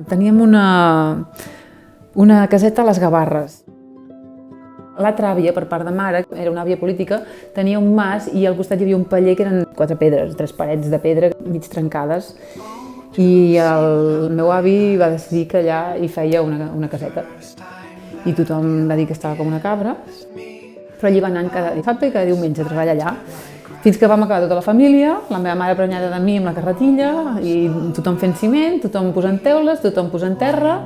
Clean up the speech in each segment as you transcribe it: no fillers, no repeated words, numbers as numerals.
Teníem una caseta a les Gavarres. L'altra àvia, per part de mare, era una àvia política, tenia un mas i al costat hi havia un paller que eren 4 pedres, 3 parets de pedra mig trencades. I el meu avi va decidir que allà hi feia una caseta. I tothom va dir que estava com una cabra, però allí va anant cada dissabte i cada diumenge a treballar allà. Fins que vam acabar tota la família, la meva mare prenyada de mi amb la carretilla, i tothom fent ciment, tothom posant teules, tothom posant terra.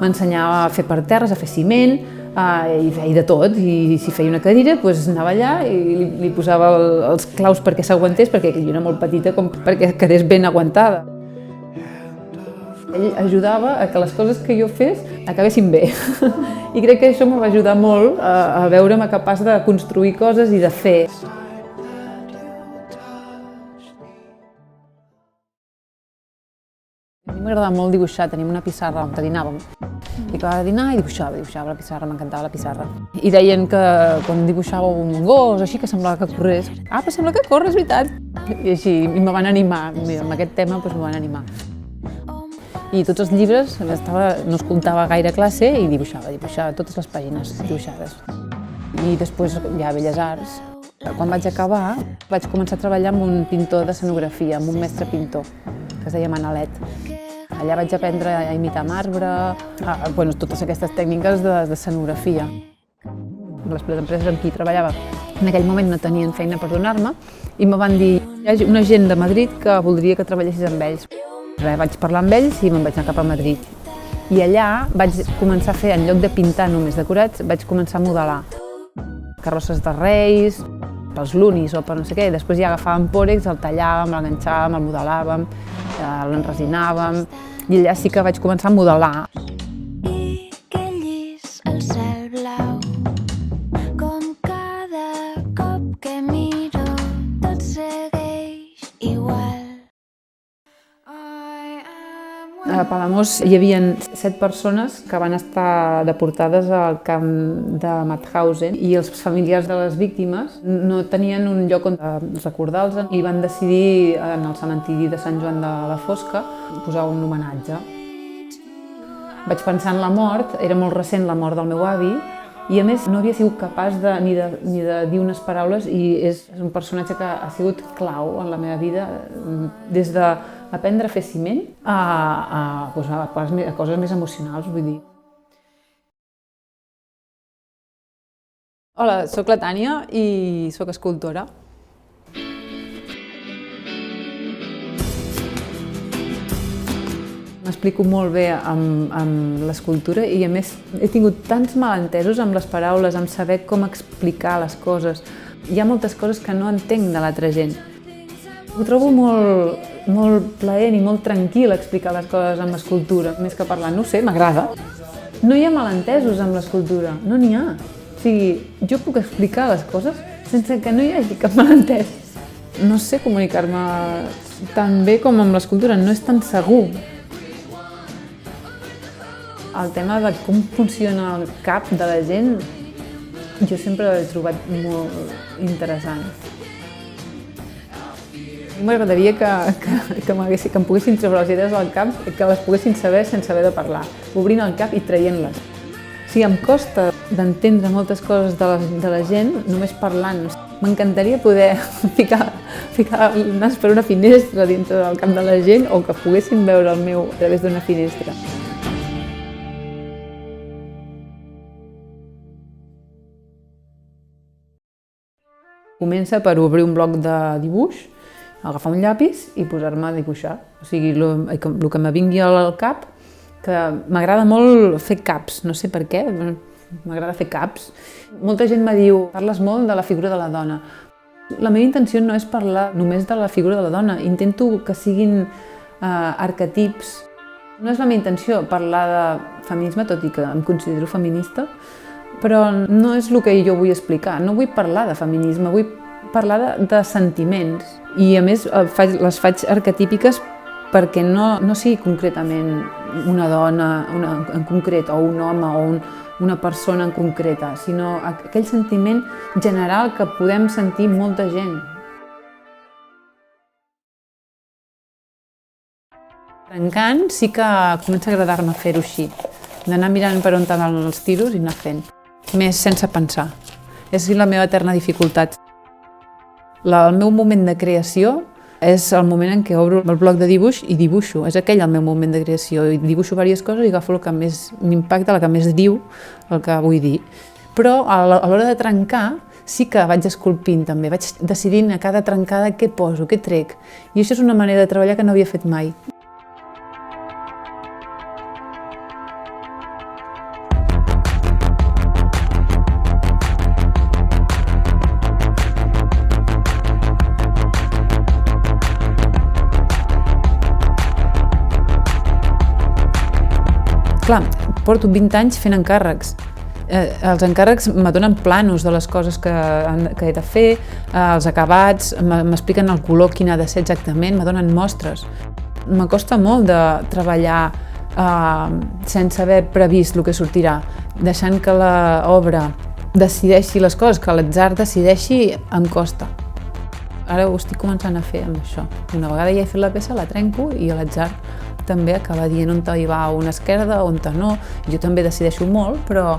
M'ensenyava a fer per terres, a fer ciment, i feia de tot. I si feia una cadira, doncs anava allà i li posava els claus perquè s'aguantés, perquè jo era molt petita com perquè quedés ben aguantada. Ell ajudava a que les coses que jo fes acabessin bé. I crec que això em va ajudar molt a veure'm capaç de construir coses i de fer. A mi m'agradava molt dibuixar, teníem una pissarra on dinàvem. I acabava de dinar i dibuixava la pissarra, m'encantava la pissarra. I deien que quan dibuixava un gos, així, que semblava que corrés. Ah, però sembla que corre, és veritat. I així, i me van animar, amb aquest tema me van animar. I tots els llibres, no escoltava gaire classe i dibuixava totes les pàgines dibuixades. I després hi ha Belles Arts. Quan vaig acabar, vaig començar a treballar amb un pintor d'escenografia, amb un mestre pintor, que es deia Manalet. Allà vaig aprendre a imitar marbre, totes aquestes tècniques d'escenografia. Les empreses amb qui treballava en aquell moment no tenien feina per donar-me i me van dir hi ha una gent de Madrid que voldria que treballessis amb ells. Vaig parlar amb ells i me'n vaig anar cap a Madrid. I allà vaig començar a fer, en lloc de pintar només decorats, vaig començar a modelar carrosses de reis, pels lunis o per no sé què. Després ja agafàvem pòrex, el tallàvem, l'enganxàvem, el modelàvem, l'enresinàvem. I allà sí que vaig començar a modelar. I que llis el cel blau, com cada cop que miro tot segueix igual. A Palamós hi havia 7 persones que van estar deportades al camp de Mauthausen i els familiars de les víctimes no tenien un lloc on recordar-los i van decidir en el cementiri de Sant Joan de la Fosca posar un homenatge. Vaig pensar en la mort, era molt recent la mort del meu avi i a més no havia sigut capaç ni de dir unes paraules i és un personatge que ha sigut clau en la meva vida des d'aprendre a fer ciment a coses més emocionals, vull dir. Hola, soc la Tània i soc escultora. M'explico molt bé amb l'escultura i a més he tingut tants malentesos amb les paraules, amb saber com explicar les coses. Hi ha moltes coses que no entenc de l'altra gent. Ho trobo molt plaent i molt tranquil explicar les coses amb escultura, més que parlar, no ho sé, m'agrada. No hi ha malentesos amb l'escultura, no n'hi ha. O sigui, jo puc explicar les coses sense que no hi hagi cap malentès. No sé comunicar-me tan bé com amb l'escultura, no és tan segur. El tema de com funciona el cap de la gent, jo sempre l'he trobat molt interessant. M'agradaria que em poguessin treure les idees del cap, que les poguessin saber sense haver de parlar, obrint el cap i traient-les. O sigui, em costa d'entendre moltes coses de la gent només parlant. M'encantaria poder ficar el nas per una finestra dintre del cap de la gent o que poguessin veure el meu a través d'una finestra. Comença per obrir un bloc de dibuix, agafar un llapis i posar-me a dibuixar. O sigui, el que me vingui al cap, que m'agrada molt fer caps, no sé per què, m'agrada fer caps. Molta gent me diu, parles molt de la figura de la dona. La meva intenció no és parlar només de la figura de la dona, intento que siguin arquetips. No és la meva intenció parlar de feminisme, tot i que em considero feminista, però no és el que jo vull explicar, no vull parlar de feminisme, vull parlar de sentiments i a més les faig arquetípiques perquè no sigui concretament una dona en concret o un home o una persona en concreta, sinó aquell sentiment general que podem sentir molta gent. Trencant sí que comença a agradar-me fer-ho així, d'anar mirant per on van els tiros i anar fent, més sense pensar. És la meva eterna dificultat. El meu moment de creació és el moment en què obro el bloc de dibuix i dibuixo. És aquell el meu moment de creació. I dibuixo diverses coses i agafo el que més m'impacta, el que més diu el que vull dir. Però a l'hora de trencar sí que vaig esculpint també, vaig decidint a cada trencada què poso, què trec. I això és una manera de treballar que no havia fet mai. Clar, porto 20 anys fent encàrrecs. Els encàrrecs me donen planos de les coses que he de fer, els acabats, m'expliquen el color, quin ha de ser exactament, me donen mostres. M'acosta molt de treballar sense haver previst el que sortirà, deixant que l'obra decideixi les coses, que l'atzar decideixi, em costa. Ara ho estic començant a fer amb això. Una vegada ja he fet la peça, la trenco i l'atzar també acaba dient on hi va una esquerda, on no. Jo també decideixo molt, però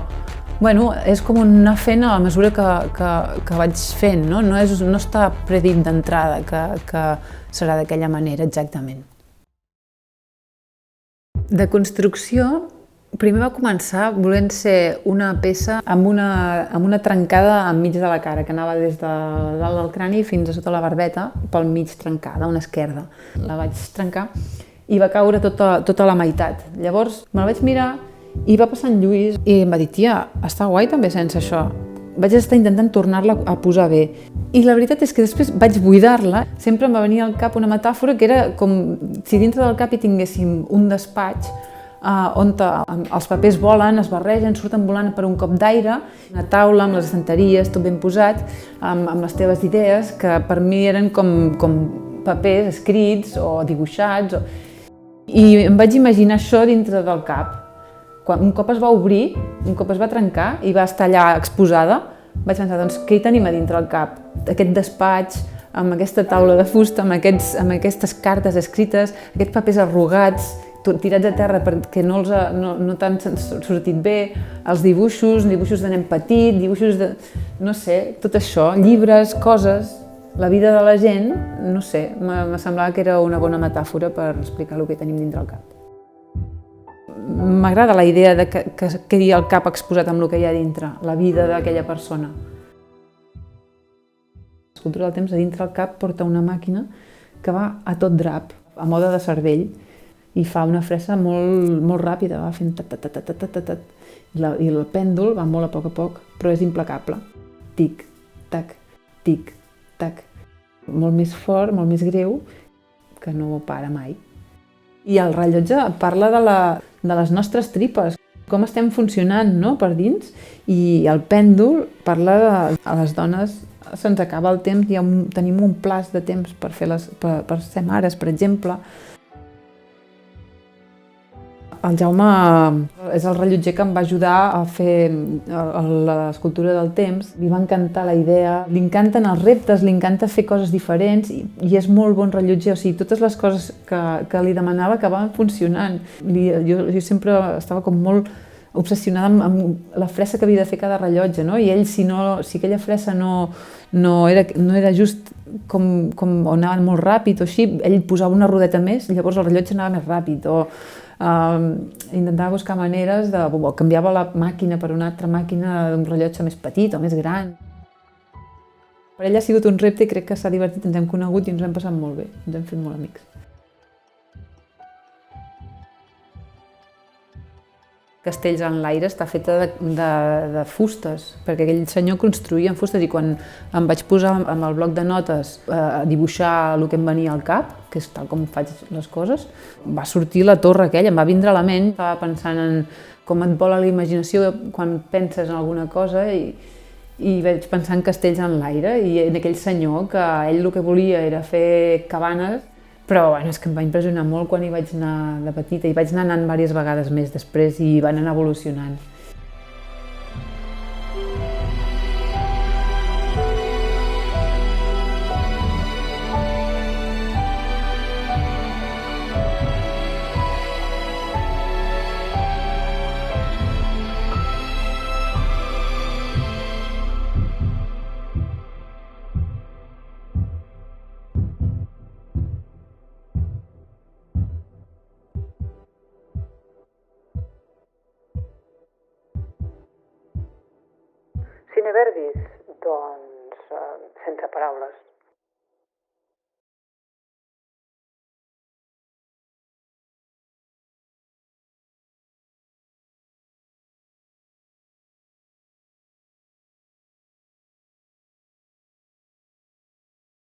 bueno, és com anar fent a la mesura que vaig fent, no? No està predit d'entrada que serà d'aquella manera exactament. De construcció, primer va començar volent ser una peça amb una trencada enmig de la cara, que anava des de dalt del crani fins a sota la barbeta, pel mig trencada, una esquerda. La vaig trencar i va caure tota la meitat. Llavors me la vaig mirar i va passar en Lluís i em va dir, tia, està guai també sense això. Vaig estar intentant tornar-la a posar bé. I la veritat és que després vaig buidar-la. Sempre em va venir al cap una metàfora que era com si dintre del cap hi tinguéssim un despatx on els papers volen, es barregen, surten volant per un cop d'aire, una taula amb les estanteries, tot ben posat, amb les teves idees, que per mi eren com papers escrits o dibuixats. I em vaig imaginar això dintre del cap. Quan un cop es va obrir, un cop es va trencar i va estar allà exposada, vaig pensar, doncs, què hi tenim a dintre del cap? Aquest despatx, amb aquesta taula de fusta, amb aquestes cartes escrites, aquests papers arrugats, tirats a terra perquè no t'han sortit bé, els dibuixos de nen petit, dibuixos de... no sé, tot això, llibres, coses... La vida de la gent, no sé, me semblava que era una bona metàfora per explicar el que tenim dintre el cap. M'agrada la idea de que quedi el cap exposat amb el que hi ha dintre, la vida d'aquella persona. L'escultura del temps a dintre el cap porta una màquina que va a tot drap, a mode de cervell, i fa una fressa molt ràpida, va fent tat-tat-tat-tat-tat, i el pèndol va molt a poc, però és implacable. Tic, tac, tic, tac. Molt més fort, molt més greu, que no para mai. I el rellotge parla de les nostres tripes, com estem funcionant, no?, per dins, i el pèndol parla a les dones se'ns acaba el temps, tenim un plaç de temps per ser mares, per exemple. El Jaume és el rellotger que em va ajudar a fer l'escultura del temps. Li va encantar la idea, li encanten els reptes, li encanta fer coses diferents i és molt bon rellotger. O sigui, totes les coses que li demanava acabaven funcionant. Jo sempre estava com molt obsessionada amb la fressa que havia de fer cada rellotge, no? I ell, si aquella fressa no era just com anava molt ràpid o així, ell posava una rodeta més, llavors el rellotge anava més ràpid. Intentava buscar maneres de... canviava la màquina per una altra màquina d'un rellotge més petit o més gran. Per ell ha sigut un repte i crec que s'ha divertit, ens hem conegut i ens hem passat molt bé, ens hem fet molt amics. Castells en l'aire està feta de fustes, perquè aquell senyor construïa amb fustes i quan em vaig posar amb el bloc de notes a dibuixar el que em venia al cap, que és tal com faig les coses, va sortir la torre aquella, em va vindre a la ment, estava pensant en com et vola la imaginació quan penses en alguna cosa i vaig pensar en castells en l'aire i en aquell senyor que ell el que volia era fer cabanes. Però és que em va impressionar molt quan hi vaig anar de petita i vaig anar anant diverses vegades més després i van anar evolucionant. proverbis? Doncs sense paraules.